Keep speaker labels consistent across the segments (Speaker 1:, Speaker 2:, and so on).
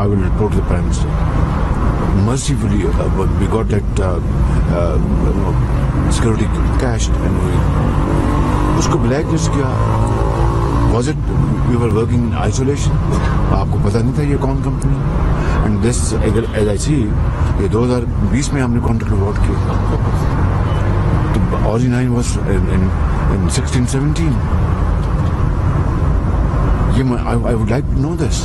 Speaker 1: I will report to the Prime Minister. Mercifully, we got that security cached and usko blacklist kiya. Was it we were working in isolation? आपको पता नहीं था ये कौन company? And this, as I see, ये 2020 में हमने contract award किया. तो OG9 was in 16-17. ये I would like to know this.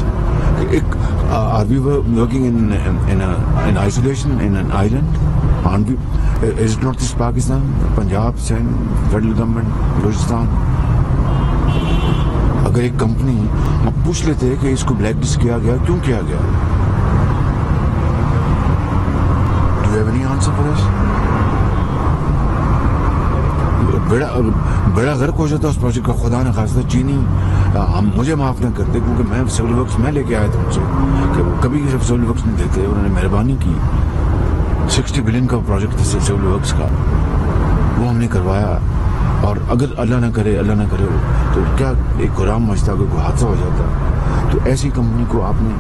Speaker 1: Are we working in isolation in an island? Aren't we? Is it not this Pakistan, Punjab, Sindh, federal government, Balochistan? अगर एक company हम पूछ लेते हैं कि इसको ब्लैक लिस्ट किया गया, क्यों किया गया? Do you have any answer for this? बड़ा गर्क हो जाता उस प्रोजेक्ट का, खुदा न खास्ता चीनी हम मुझे माफ़ न करते, क्योंकि मैं सिविल वर्क्स में लेके आया था उनसे कि वो कभी सिविल वर्क्स नहीं देते. उन्होंने मेहरबानी की, 60 बिलियन का प्रोजेक्ट था सिविल वर्क्स का, वो हमने करवाया. और अगर अल्लाह ना करे तो क्या एक गुलाम मचता, कोई हादसा हो जाता, तो ऐसी कंपनी को आपने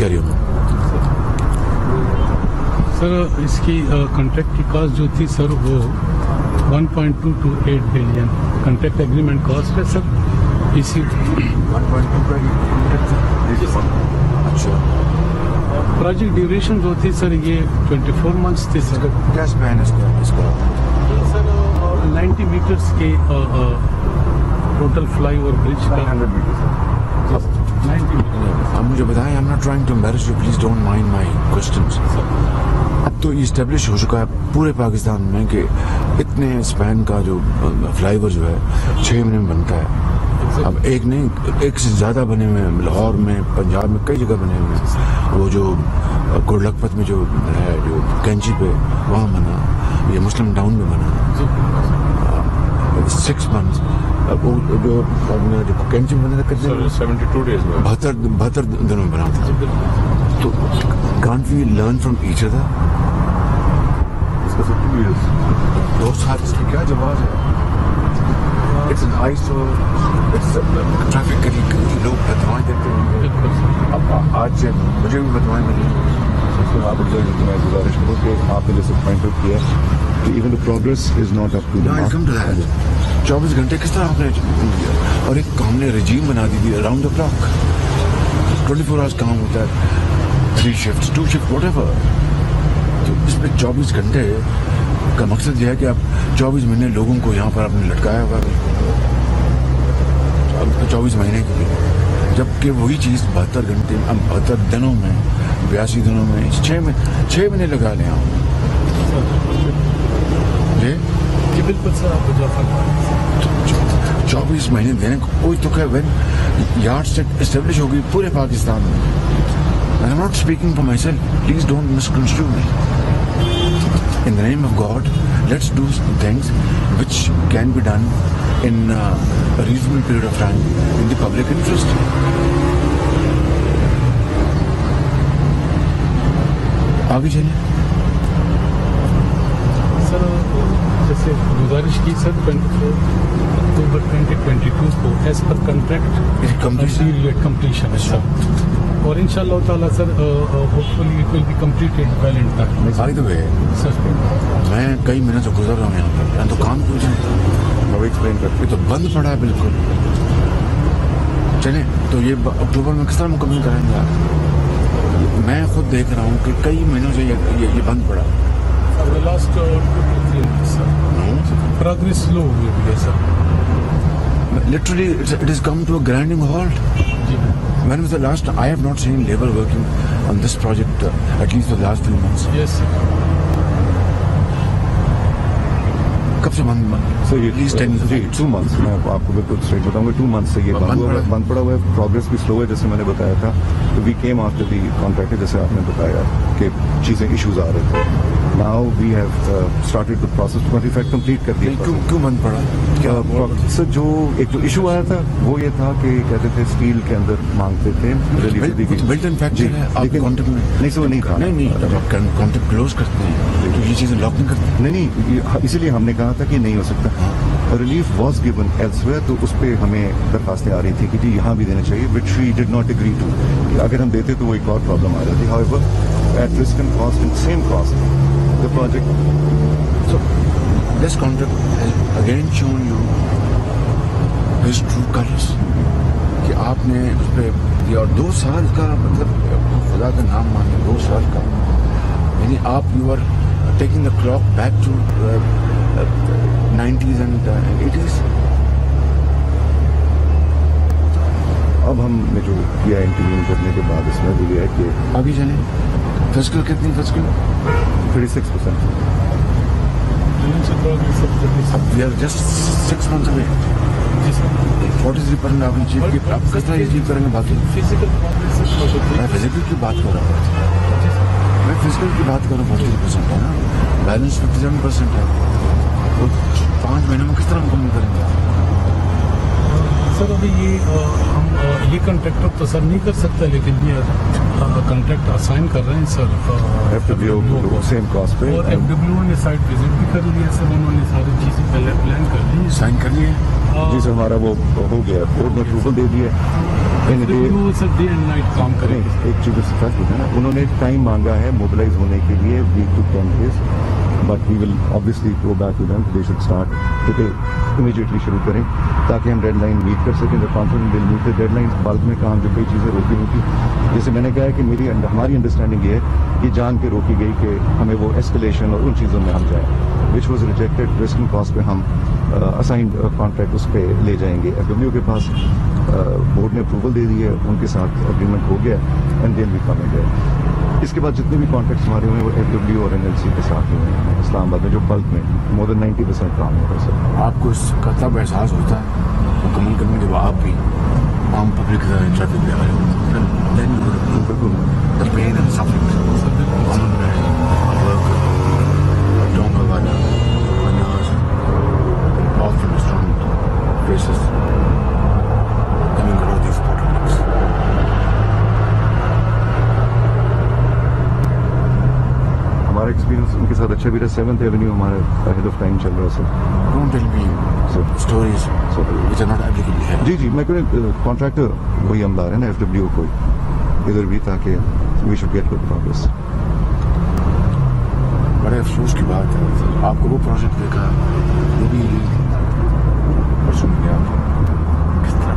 Speaker 1: कैरी होना.
Speaker 2: सर इसकी कॉन्ट्रैक्ट की कॉस्ट जो थी सर वो 1.228 बिलियन कॉन्ट्रैक्ट एग्रीमेंट कॉस्ट है सर. इसी
Speaker 1: 1.2. अच्छा,
Speaker 2: प्रोजेक्ट ड्यूरेशन जो थी सर ये 24 मंथ्स थी सर.
Speaker 1: क्या स्पैन इसका?
Speaker 2: सर 90 मीटर्स के टोटल फ्लाई ओवर ब्रिज का
Speaker 1: 100 मीटर.
Speaker 2: 90 मीटर.
Speaker 1: आप मुझे बताएं, I am not trying to embarrass you, please don't mind my questions. अब तो ये इस्टेब्लिश हो चुका है पूरे पाकिस्तान में कि इतने स्पैन का जो फ्लाईओवर जो है 6 महीने में बनता है. अब एक नहीं, एक से ज़्यादा बने हुए हैं, लाहौर में, पंजाब में, कई जगह बने हुए हैं. वो जो कोटलखपत में जो है, जो कैंची पे, वहाँ बना, ये मुस्लिम टाउन में बना 6 months. वो जो कैंची में बना था कितने?
Speaker 3: 72 days में.
Speaker 1: 72 दिनों में बना था. तो can't we learn from each other?
Speaker 3: इसका 2 years.
Speaker 1: 2 साल इसकी क्या जवाब है? It's an eyesore. It's traffic करी लोग बदवाएं देते हैं. अब आज से मुझे भी बदवाएं मिली.
Speaker 3: आप मैं गुजारिश करूँ कि आपने जैसे पॉइंट आउट किया कि even the progress is not up to the mark.
Speaker 1: 24 घंटे किस तरह आपने दिया? और एक हमने रजीम बना दी थी अराउंड द क्लॉक. 24 आवर्स काम होता है, 3 shifts, 2 shifts, whatever. तो इसमें 24 घंटे का मकसद यह है कि आप 24 महीने लोगों को यहाँ पर आपने लटकाया हुआ, 24 महीने के लिए, जबकि वही चीज़ 72 घंटे 72 दिनों में, 82 दिनों में, 6 महीने लगा लें आप.
Speaker 2: जी बिल्कुल सर, आप
Speaker 1: 24 महीने देने को कोई तो क्या? व्हेन यार्ड सेट एस्टेब्लिश होगी पूरे पाकिस्तान में. And I'm not speaking for myself. Please don't misconstrue me. In the name of God, let's do things which can be done in a reasonable period of time in the public interest. आगे चलिए.
Speaker 2: Sir जैसे गुजारिश की sir 24 अक्टूबर 2022 को as per contract completion है sir. और इंशाल्लाह ताला sir hopefully it will be completed well in time.
Speaker 1: By the way, मैं कई महीने से गुजर रहा हूँ यहाँ पर, यहाँ तो काम क्यों चलता है?
Speaker 3: मैं एक्सप्लेन करता
Speaker 1: ये तो बंद पड़ा है बिल्कुल. चलें तो ये अक्टूबर में किस तरह मुकम्मल करेंगे आप? मैं खुद देख रहा हूँ कि कई महीनों से ये बंद पड़ा.
Speaker 2: Last 2 to 3 months sir progress slow हुई है sir.
Speaker 1: Literally, it has come to a grinding halt. When was the last? I have not seen labor working on this project at least for the last few months.
Speaker 2: Yes sir.
Speaker 1: कब से बंद?
Speaker 3: Sir ये
Speaker 1: 2
Speaker 3: months. मैं आपको बिल्कुल straight बताऊंगा, 2 months से ये बंद पड़ा हुआ है. प्रोग्रेस भी स्लो है, जैसे मैंने बताया था. तो we came after the contract, जैसे आपने बताया कि चीज़ें इश्यूज आ रहे थे. Now we have started the process to in fact complete कर दिया
Speaker 1: नहीं, क्यों बंद पड़ा? क्या
Speaker 3: सर जो एक जो इशू आया था वो ये था कि कहते थे स्टील के अंदर मांगते थे
Speaker 1: बिल्ट एंड फैक्चर है, आप
Speaker 3: लेकिन
Speaker 1: कॉन्टेक्ट में
Speaker 3: नहीं सर वो नहीं था
Speaker 1: नहीं जब आप कॉन्टेक्ट क्लोज करते हैं तो ये चीजें लॉक नहीं करते.
Speaker 3: नहीं इसीलिए हमने कहा था कि नहीं हो सकता. रिलीफ वॉज गिवन एल्सवेयर, तो उस पर हमें दरखास्तें आ रही थी कि जी यहाँ भी देना चाहिए, which we did not agree to. अगर हम देते तो वो एक और प्रॉब्लम आ जाती. However at risk and cost and same cost the project.
Speaker 1: So this contract has again shown you his true colors कि आपने उस पर दिया. और 2 साल का मतलब खुदा का नाम माने 2 साल का, यानी आप you are taking the clock back to 90s and 80s.
Speaker 3: अब हमने जो किया इंटरव्यू करने के बाद इसमें भी है कि
Speaker 1: अभी चले फिजिकल कितनी फिजिकल
Speaker 3: 36%.
Speaker 1: अब we are just 6 months away. 43% आप अचीव की, आप किस तरह अचीव करेंगे बाकी? मैं फिजिकल की बात कर रहा हूँ, मैं फिजिकल की बात कर रहा हूँ. 43% है ना, बैलेंस 57% है. तो 5 महीने में किस तरह मुकम्मल करेंगे?
Speaker 2: सर अभी हम ये कॉन्ट्रैक्टर तो सर नहीं कर सकते, लेकिन ये कॉन्ट्रैक्ट असाइन कर रहे हैं सर
Speaker 3: FWO को सेम कॉस्ट पे.
Speaker 2: और FWO ने साइट विजिट भी कर लिया सर, उन्होंने सारी चीज़ें पहले प्लान कर ली.
Speaker 1: साइन कर लिए?
Speaker 3: जी सर हमारा वो हो गया, कोर्ट ने अप्रूवल दे दिया.
Speaker 2: FWO sir day and night काम
Speaker 3: नहीं
Speaker 2: करेंगे.
Speaker 3: एक चीज फैक्ट है ना, उन्होंने टाइम मांगा है मोबिलाइज होने के लिए week to 10 days, but we will obviously go back to them. They should start today, immediately शुरू करें ताकि हम डेडलाइन मीट कर सकें. The confident will meet the deadline. Bulk में काम जो कई चीज़ें रोकी हुई थी, जैसे मैंने कहा है कि हमारी अंडरस्टैंडिंग ये है कि जान के रोकी गई कि हमें वो एस्केलेशन और उन चीज़ों में हम जाएँ, which was rejected. Risk and cost पे हम असाइंड कॉन्ट्रैक्ट उस पर ले जाएंगे. FWO के पास बोर्ड ने अप्रूवल दे दी है, उनके साथ एग्रीमेंट हो गया एंड देन वी कमिंग है. इसके बाद जितने भी कॉन्ट्रैक्ट्स हमारे हुए हैं वो FWO और NLC के साथ हुए हैं इस्लामाबाद में, जो बल्क में मोर देन 90% काम हो रहा है सर.
Speaker 1: आपको इसका तब एहसास होता है मुकम्मल करने के बाद भी आम पब्लिक के साथ ट्रैफिक में आए हो, then you would
Speaker 3: बिल्कुल
Speaker 1: the pain and suffering common man, worker, donga wala, bananas, all from strong faces coming out of these bottlenecks.
Speaker 3: हमारा एक्सपीरियंस उनके साथ अच्छा भी रहा. 7th एवेन्यू हमारा अहेड ऑफ टाइम चल रहा है sir.
Speaker 1: Don't tell me stories which are not applicable here.
Speaker 3: जी मैं कोई कॉन्ट्रैक्टर वही हम ला रहे हैं ना FWO को इधर भी, ताकि we should get good progress.
Speaker 1: बड़े अफसोस की बात है, आपको वो प्रोजेक्ट देखा वो भी परसों मिल गया. किस तरह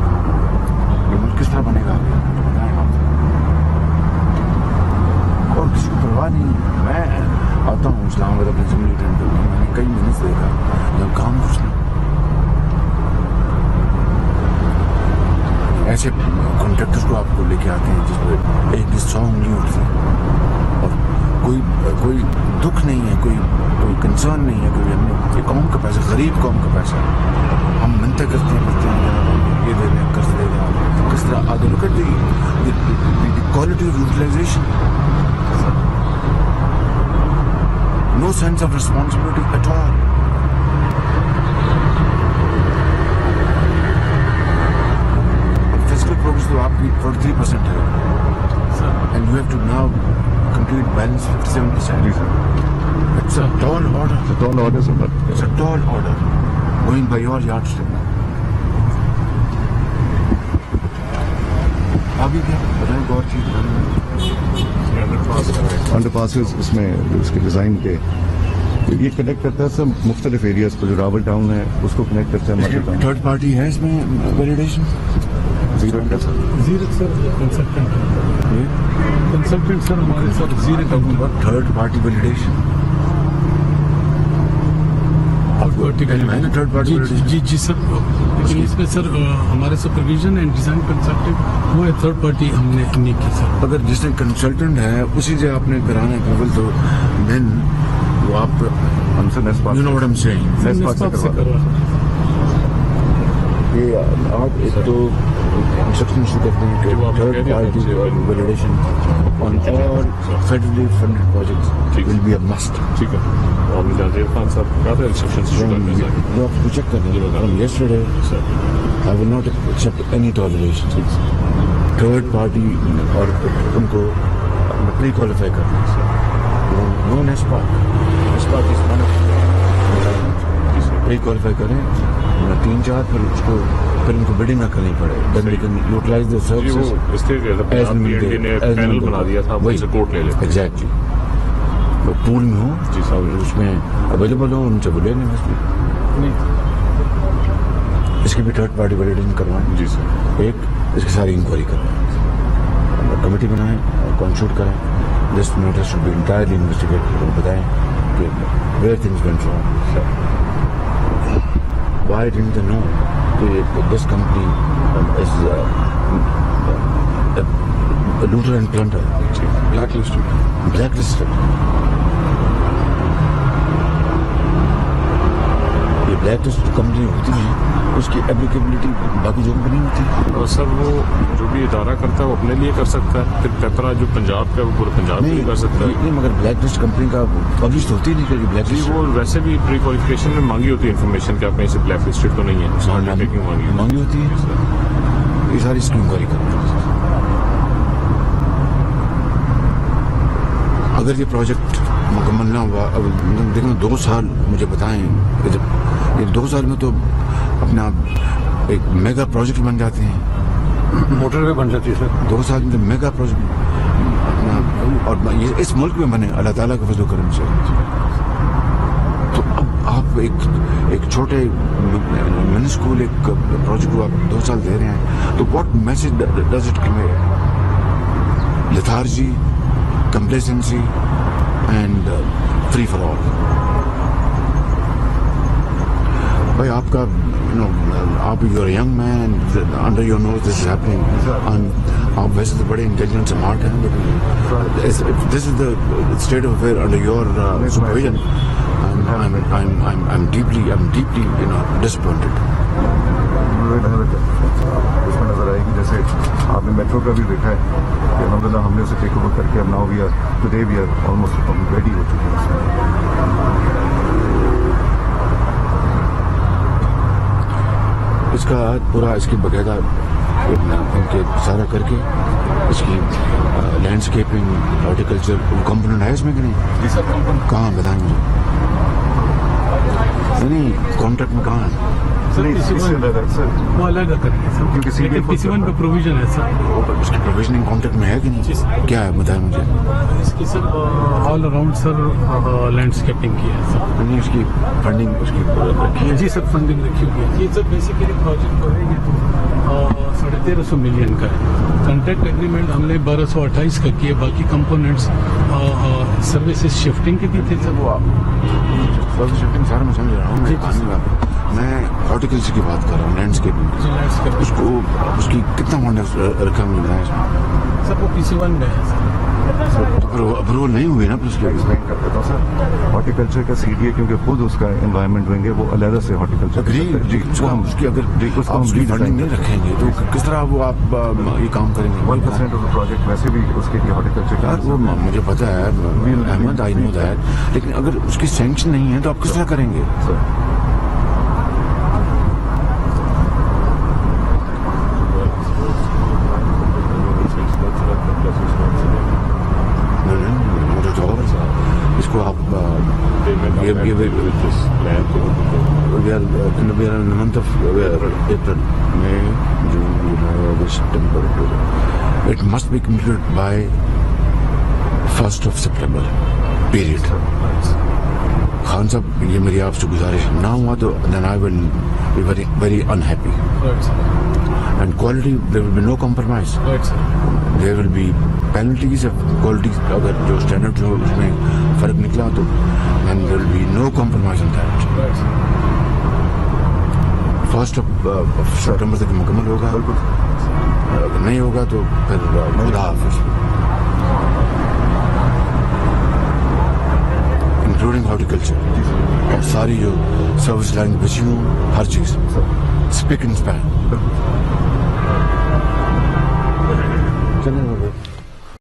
Speaker 1: ये मुल्क किस तरह बनेगा आगे बताएं आप. और किसी को परवाह नहीं. मैं आता हूँ इस्लामाबाद अपने जमीन टेंट, मैंने कई महीने से देखा जब काम कुछ नहीं. ऐसे कॉन्ट्रैक्टर्स को आपको लेके आते हैं जिस पर एक 100 उंगली उठती है और कोई दुख नहीं है, कोई कंसर्न नहीं है, कोई हमने ये कौम का पैसा, गरीब कौम का पैसा हम मिन्नतें करते हैं ये दे दें, कर्ज दे दें. किस तरह आगे look at the quality of utilization. No sense of responsibility at all. Physical progress तो आपकी 43% है, and you have to now complete balance 57%.
Speaker 3: जी sir.
Speaker 1: It's a tall order.
Speaker 3: It's a tall order sir, but
Speaker 1: It's a tall order. Going by your yardstick. आगे क्या बताएं, एक और चीज
Speaker 3: अंडरपासेस इसमें उसके डिज़ाइन के ये कनेक्ट करता है सब मुख्तलिफ एरियाज को. जो रावल टाउन है उसको कनेक्ट करता है मार्केट टाउन.
Speaker 1: थर्ड पार्टी है इसमें validation.
Speaker 3: Zero sir
Speaker 2: sir consultant sir हमारे sir zero
Speaker 1: third party validation. Third party
Speaker 2: जी सर. लेकिन इसमें सर हमारे सुपरविजन एंड डिजाइन कंसल्टेंट वो है, थर्ड पार्टी हमने नहीं की सर.
Speaker 1: अगर जिसने कंसल्टेंट है उसी से आपने कराना है अप्रूवल, तो देन वो आप
Speaker 3: हमसे next
Speaker 1: you know what I am saying.
Speaker 3: Next part से करवा.
Speaker 1: یہ آپ ایک تو انسٹرکشن ایشو کرتے ہیں کہ third party validation on all federally funded projects will be a must.
Speaker 4: ٹھیک ہے. اور مجھے خان صاحب کہا تھا انسٹرکشن
Speaker 1: وہ آپ کو چیک کرنا ہے. From yesterday I will not accept any toleration. Third party اور ان کو پری کوالیفائی کرنا ہے. نون اسپاک پری کوالیفائی کریں 3-4 پھر ان کو بڈنگ نہ کرنی پڑے. Then they can utilize the services
Speaker 4: panel بنا دیا تھا وہی سے کوٹ لے لے.
Speaker 1: ایگزیکٹلی پول میں ہوں
Speaker 4: جی صاحب
Speaker 1: اس میں اویلیبل ہوں ان سے بولے نہیں. اس کی بھی تھرڈ پارٹی ویلیڈیشن کروائیں.
Speaker 4: جی سر.
Speaker 1: ایک اس کی ساری انکوائری کروائیں, کمیٹی بنائیں اور کانسٹیٹیوٹ کریں. This matter should be entirely investigate. بتائیں کہ where things went wrong. Why didn't they know that this company is a looter and plunderer? Blacklisted. یہ بلیک لسٹ کمپنی ہوتی ہے اس کی اپلیکیبلٹی باقی جگہوں پہ نہیں ہوتی.
Speaker 4: اور سر وہ جو بھی ادارہ کرتا ہے وہ اپنے لیے کر سکتا ہے. پھر پیپرا جو پنجاب کا ہے وہ پورے پنجاب کے لیے کر سکتا ہے.
Speaker 1: نہیں مگر بلیک لسٹ کمپنی کا پبلش ہوتی نہیں کہ بلیک
Speaker 4: جی
Speaker 1: لسٹ
Speaker 4: وہ ویسے بھی پری کوالیفکیشن میں مانگی ہوتی ہے انفارمیشن کہ آپ کہیں سے بلیک لسٹڈ تو نہیں ہے.
Speaker 1: مانگی ہوتی ہے. یہ ساری اس کی انکوائری کرتے ہیں. اگر یہ پروجیکٹ مکمل نہ ہوا اب دیکھیں 2 سال مجھے بتائیں یہ 2 سال میں تو اپنا ایک میگا پروجیکٹ بن جاتے ہیں.
Speaker 2: موٹر وے بن جاتی ہے سر.
Speaker 1: 2 سال میں میگا پروجیکٹ اپنا اور یہ اس ملک میں بنے اللہ تعالیٰ کے فضل و کرم سے. تو اب آپ ایک چھوٹے منسکول ایک پروجیکٹ کو آپ 2 سال دے رہے ہیں تو what message does it convey? Lethargy, complacency and free for all. بھائی آپ کا آپ you are young man under your nose this is happening. آپ ویسے تو بڑے انٹیلیجنٹ سمارٹ ہیں لیکن this is the state of affair under your supervision. I'm deeply disappointed.
Speaker 3: اس میں نظر آئے گی جیسے آپ نے میٹرو کا بھی دیکھا ہے کہ الحمدللہ ہم نے اسے ٹیک اوور کر کے اب now we are today we are almost ready ہو چکے ہیں.
Speaker 1: اس کا پورا اس کی باقاعدہ ان کے سارا کر کے اس کی لینڈسکیپنگ ہارٹیکلچر کمپوننٹ ہے اس میں کہ نہیں؟
Speaker 2: جی سر.
Speaker 1: کہاں بتائیں مجھے. نہیں کانٹریکٹ میں کہاں ہے؟
Speaker 2: وہ علیحدہ کریں گے سر لیکن PC1 کا پروویژن ہے سر.
Speaker 1: اس کی پروویژننگ کانٹریکٹ میں ہے کہ نہیں؟ کیا ہے بتائیں مجھے.
Speaker 2: اس کی سر آل اراؤنڈ سر لینڈسکیپنگ کی ہے سر.
Speaker 1: نہیں اس کی فنڈنگ اس کی رکھی ہے.
Speaker 2: جی سر فنڈنگ رکھی ہوئی ہے. یہ سر بیسیکلی پروجیکٹ جو ہے یہ تو 1350 ملین کا ہے. کنٹریکٹ ایگریمنٹ ہم نے 1228 کا کیا. باقی کمپوننٹس سروسز شفٹنگ کی بھی تھے سر.
Speaker 1: وہ سروس شفٹنگ سارا میں سمجھ رہا ہوں. میں ہارٹیکلچر کی بات کر رہا ہوں. لینڈسکیپنگ اس کی کتنا فنڈ رکھا مل رہا ہے اس میں؟
Speaker 2: سر وہ PC1 میں ہے سر.
Speaker 1: تو پھر اپروول نہیں ہوئی نا پھر اس کے
Speaker 3: ایکسپلین کر دیتا ہوں سر. ہارٹیکلچر کا CDA کیونکہ خود اس کا انوائرمنٹ دیں گے وہ علیحدہ سے ہارٹیکلچر
Speaker 1: اس کی اگر اس کی فنڈنگ نہیں رکھیں گے تو کس طرح وہ آپ یہ کام کریں گے؟
Speaker 3: 1% آف دا پروجیکٹ ویسے بھی اس کے لیے ہارٹیکلچر کا
Speaker 1: وہ مجھے پتا ہے احمد آئی نو دیٹ. لیکن اگر اس کی سینکشن نہیں ہے تو آپ کس طرح کریں گے؟ اس کو آپ month of April May June July August September October it must be completed by 1st of September period. Khan صاحب یہ میری آپ سے گزارش نہ ہوا تو then I will be very very unhappy. And quality there will be no compromise. There will be penalties of quality. اگر جو اسٹینڈرڈ ہو اس میں فرق نکلا تو then there will be no compromise in that. 1st of September تک مکمل ہوگا. اگر نہیں ہوگا تو پھر خدا حافظ. انکلوڈنگ ہارٹیکلچر اور ساری جو سروس لائن بچی ہوں ہر چیز اسپیک ان اسپین.